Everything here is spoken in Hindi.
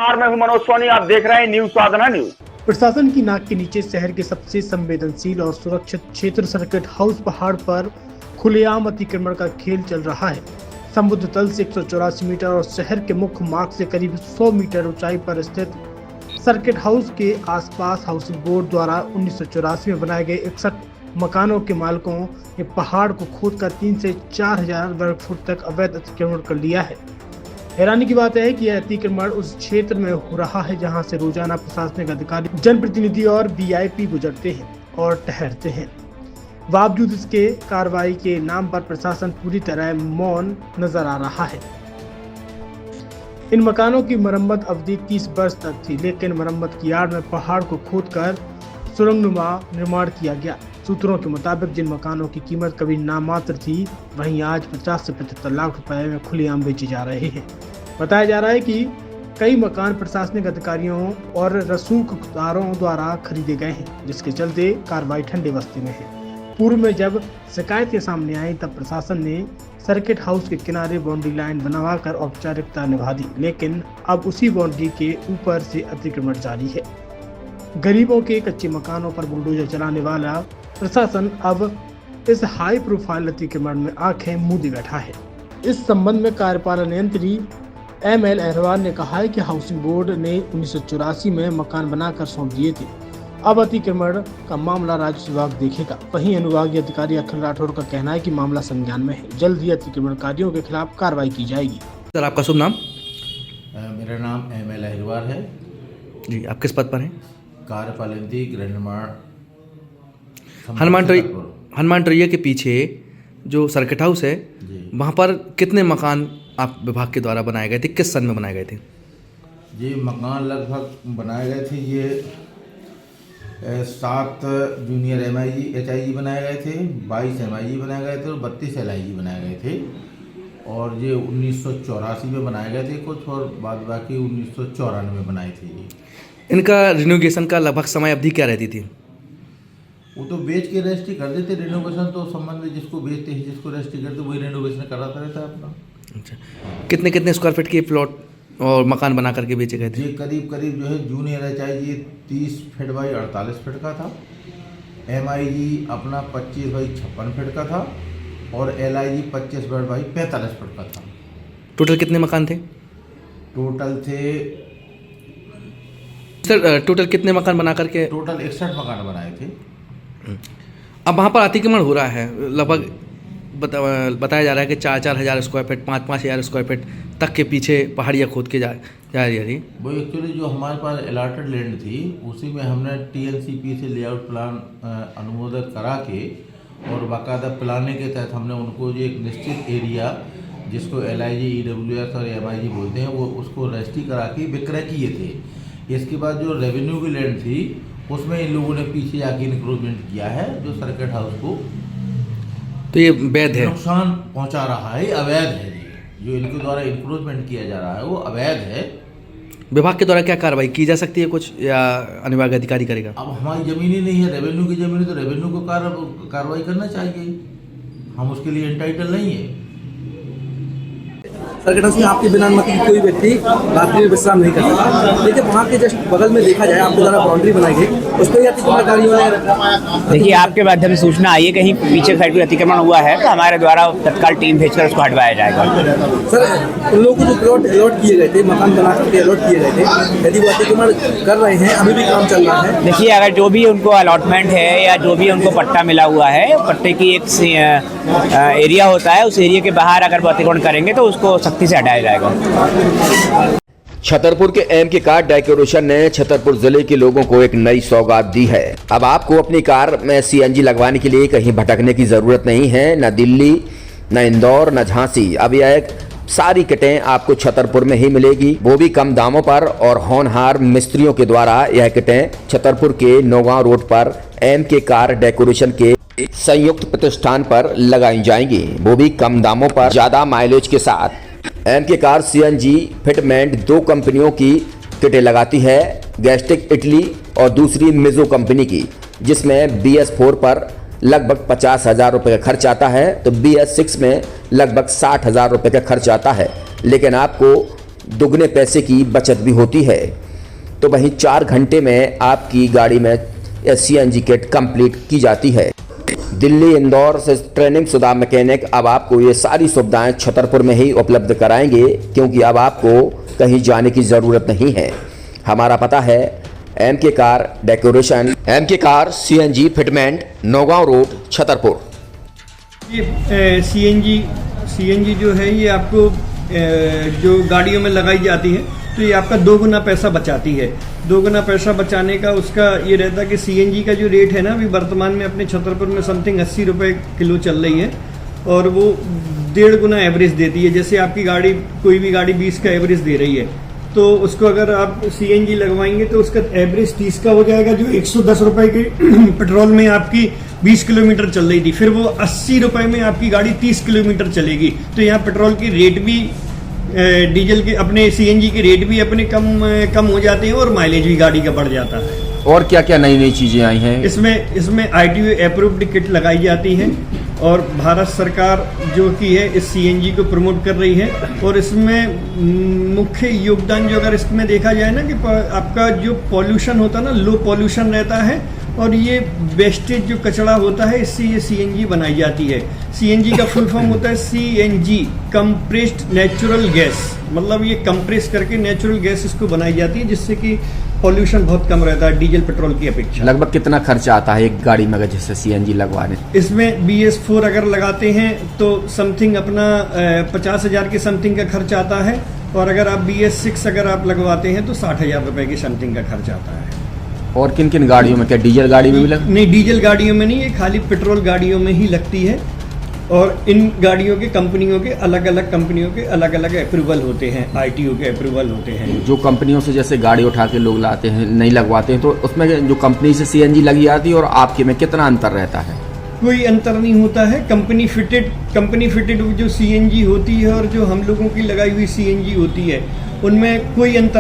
मैं हूं मनोज सोनी, आप देख रहे हैं न्यूज साधना न्यूज। प्रशासन की नाक के नीचे शहर के सबसे संवेदनशील और सुरक्षित क्षेत्र सर्किट हाउस पहाड़ पर खुलेआम अतिक्रमण का खेल चल रहा है। समुद्र तल से 184 मीटर और शहर के मुख्य मार्ग से करीब 100 मीटर ऊंचाई पर स्थित सर्किट हाउस के आसपास हाउसिंग बोर्ड द्वारा 1984 में बनाए गए 61 मकानों के मालिकों ने पहाड़ को खोदकर 3 से 4 हजार वर्ग फुट तक अवैध अतिक्रमण कर लिया है। हैरानी की बात है कि यह अतिक्रमण उस क्षेत्र में हो रहा है जहां से रोजाना प्रशासनिक अधिकारी, जनप्रतिनिधि और वीआईपी गुजरते हैं और ठहरते हैं। बावजूद इसके कार्रवाई के नाम पर प्रशासन पूरी तरह मौन नजर आ रहा है। इन मकानों की मरम्मत अवधि 30 वर्ष तक थी, लेकिन मरम्मत की आड़ में पहाड़ को खोदकर सुरंगनुमा निर्माण किया गया। सूत्रों के मुताबिक जिन मकानों की कीमत कभी नामात्र थी, वहीं आज 50 से 75 लाख रुपए में खुलेआम बेचे जा रहे हैं। बताया जा रहा है कि कई मकान प्रशासनिक अधिकारियों और रसूखदारों द्वारा खरीदे गए हैं, जिसके चलते कार्रवाई ठंडे बस्ते में है। पूर्व में जब शिकायतें सामने आई तब प्रशासन ने सर्किट हाउस के किनारे बाउंड्री लाइन बनवाकर औपचारिकता निभा दी, लेकिन अब उसी बाउंड्री के ऊपर से अतिक्रमण जारी है। गरीबों के कच्चे मकानों पर बुलडोजर चलाने वाला प्रशासन अब इस हाई प्रोफाइल अतिक्रमण में आंखें मूंदे बैठा है। इस संबंध में कार्यपालन यंत्री ML अहरवार ने कहा है कि हाउसिंग बोर्ड ने 1984 में मकान बनाकर सौंप दिए थे। अब अतिक्रमण का मामला राजस्व विभाग देखेगा। वहीं अनुविभागीय अधिकारी अखिल राठौर का कहना है कि मामला संज्ञान में है, जल्द ही अतिक्रमणकारियों के खिलाफ कार्रवाई की जाएगी। सर, आपका शुभ नाम? मेरा नाम ML अहिरवार है जी। आप किस पद पर हैं? कार्यपालन गृह निर्माण हनुमान टोइया के पीछे जो सर्किट हाउस है, वहाँ पर कितने मकान आप विभाग के द्वारा बनाए गए थे? किस सन में बनाए गए थे? ये मकान लगभग बनाए गए थे, ये 7 जूनियर HIG बनाए गए थे, 22 MIG बनाए गए थे और 32 LIG बनाए गए थे। और ये 1984 में बनाए गए थे कुछ, और बाद बाकी 1994 में बनाए थे। इनका रिनोवेशन का लगभग समय अवधि क्या रहती थी? वो तो बेच के रजिस्ट्री कर देते। रिनोवेशन तो संबंध में जिसको बेचते हैं, जिसको रजिस्ट्री करते वही रिनोवेशन कराता रहता है अपना। अच्छा, कितने कितने स्क्वायर फीट के प्लॉट और मकान बना करके बेचे गए थे? ये करीब जो है junior HIG 30 feet by 48 feet का था, MIG अपना 25 बाई 56 फीट का था और LIG 25 फीट बाई 45 फीट का था। टोटल कितने मकान थे? टोटल थे सर, टोटल कितने मकान बना करके? टोटल 61 मकान बनाए थे। अब वहाँ पर अतिक्रमण हो रहा है, लगभग बताया जा रहा है कि 4-4 हज़ार स्क्वायर फीट, 5-5 हज़ार स्क्वायर फीट तक के पीछे पहाड़ियाँ खोद के जा रही है। वो एक्चुअली जो हमारे पास अलॉटेड लैंड थी, उसी में हमने TNCP से लेआउट प्लान अनुमोदित करा के और बाकायदा प्लानिंग के तहत हमने उनको जो एक निश्चित एरिया जिसको LIG EWS और MIG बोलते हैं, वो उसको रजिस्ट्री करा के विक्रय किए थे। इसके बाद जो रेवेन्यू की लैंड थी, उसमें इन लोगों ने पीछे जाके इंक्रोचमेंट किया है, जो सर्किट हाउस को तो ये वैध है, नुकसान पहुंचा रहा है, अवैध है। जो इनके द्वारा इंक्रोचमेंट किया जा रहा है वो अवैध है। विभाग के द्वारा क्या कार्रवाई की जा सकती है कुछ, या अनुविभागीय अधिकारी करेगा? अब हमारी ज़मीन ही नहीं है, रेवेन्यू की ज़मीन है, तो रेवेन्यू को कार्रवाई करना चाहिए। हम उसके लिए एंटाइटल नहीं है। सर्किट हाउस में आपके बिना अनुमति कोई व्यक्ति रात्रि में विश्राम नहीं कर सकता। लेकिन वहाँ के जस्ट बगल में देखा जाए, आपके द्वारा बाउंड्री बनाई गई, उस पर अतिक्रमणकारियों ने, देखिए आपके माध्यम से सूचना आई है कहीं पीछे साइड में अतिक्रमण हुआ है, तो हमारे द्वारा तत्काल टीम भेजकर उसको हटवाया जाएगा। सर, उन लोगों को जो प्लॉट अलॉट किए गए थे, मकान बना करके अलॉट किए गए थे, यदि वो अतिक्रमण कर रहे हैं, अभी भी काम चल रहा है। देखिए, अगर जो भी उनको अलॉटमेंट है या जो भी उनको पट्टा मिला हुआ है, पट्टे की एक एरिया होता है, उस एरिया के बाहर अगर वो अतिक्रमण करेंगे तो उसको सख्ती से हटाया जाएगा। छतरपुर के MK कार डेकोरेशन ने छतरपुर जिले के लोगों को एक नई सौगात दी है। अब आपको अपनी कार में CNG लगवाने के लिए कहीं भटकने की जरूरत नहीं है, न दिल्ली, न इंदौर, न झांसी। अब यह एक सारी किटें आपको छतरपुर में ही मिलेगी, वो भी कम दामों पर। और होनहार मिस्त्रियों के द्वारा यह किटें छतरपुर के नौगांव रोड पर MK कार डेकोरेशन के संयुक्त प्रतिष्ठान पर लगाई जाएंगी, वो भी कम दामों पर, ज्यादा माइलेज के साथ। MK कार CNG फिटमेंट 2 कंपनियों की किटें लगाती है, गैस्ट्रिक इटली और दूसरी मिजो कंपनी की, जिसमें BS4 पर लगभग 50,000 रुपये का खर्च आता है, तो BS6 में लगभग 60,000 रुपये का खर्च आता है। लेकिन आपको दुगने पैसे की बचत भी होती है। तो वहीं 4 घंटे में आपकी गाड़ी में CNG किट कंप्लीट की जाती है। दिल्ली इंदौर से ट्रेनिंग शुदा मैकेनिक अब आपको ये सारी सुविधाएं छतरपुर में ही उपलब्ध कराएंगे, क्योंकि अब आपको कहीं जाने की ज़रूरत नहीं है। हमारा पता है MK car decoration, MK car CNG fitment, Naugaon road, Chhatarpur. ये CNG जो है ये आपको जो गाड़ियों में लगाई जाती है तो ये आपका 2 गुना पैसा बचाती है। 2 गुना पैसा बचाने का उसका ये रहता है कि CNG का जो रेट है ना अभी वर्तमान में अपने छतरपुर में समथिंग 80 रुपये किलो चल रही है और वो 1.5 गुना एवरेज देती है। जैसे आपकी गाड़ी कोई भी गाड़ी 20 का एवरेज दे रही है तो उसको अगर आप CNG लगवाएंगे तो उसका एवरेज 30 का हो जाएगा। जो 110 रुपए की पेट्रोल में आपकी 20 किलोमीटर चल रही थी, फिर वो 80 रुपए में आपकी गाड़ी 30 किलोमीटर चलेगी। तो यहाँ पेट्रोल की रेट भी डीजल के अपने CNG के रेट भी अपने कम हो जाते हैं और माइलेज भी गाड़ी का बढ़ जाता है। और क्या क्या नई नई चीज़ें आई हैं? इसमें ITO अप्रूव्ड किट लगाई जाती है और भारत सरकार जो कि है इस CNG को प्रमोट कर रही है। और इसमें मुख्य योगदान जो अगर इसमें देखा जाए ना कि आपका जो पॉल्यूशन होता है ना, लो पॉल्यूशन रहता है और ये वेस्टेज जो कचरा होता है इससे ये CNG बनाई जाती है। CNG का फुल फॉर्म होता है CNG कंप्रेस्ड नेचुरल गैस, मतलब ये कंप्रेस करके नेचुरल गैस इसको बनाई जाती है जिससे कि पॉल्यूशन बहुत कम रहता है डीजल पेट्रोल की अपेक्षा। लगभग कितना खर्चा आता है एक गाड़ी में अगर जैसे CNG लगवाने? इसमें BS4 अगर लगाते हैं तो समथिंग अपना 50,000 के समथिंग का खर्च आता है और अगर आप BS6 अगर आप लगवाते हैं तो 60,000 रुपए की समथिंग का खर्च आता है। और किन किन गाड़ियों में, क्या डीजल गाड़ी में भी नहीं, डीजल गाड़ियों में नहीं, ये खाली पेट्रोल गाड़ियों में ही लगती है। और इन गाड़ियों के कंपनियों के अलग अलग अप्रूवल होते हैं, ITO के अप्रूवल होते हैं। जो कंपनियों से जैसे गाड़ी उठा के लोग लाते हैं नहीं लगवाते हैं तो उसमें जो कंपनी से CNG लगी आती है और आपके में कितना अंतर रहता है? कोई अंतर नहीं होता है। कंपनी फिटेड जो CNG होती है और जो हम लोगों की लगाई हुई CNG होती है उनमें कोई अंतर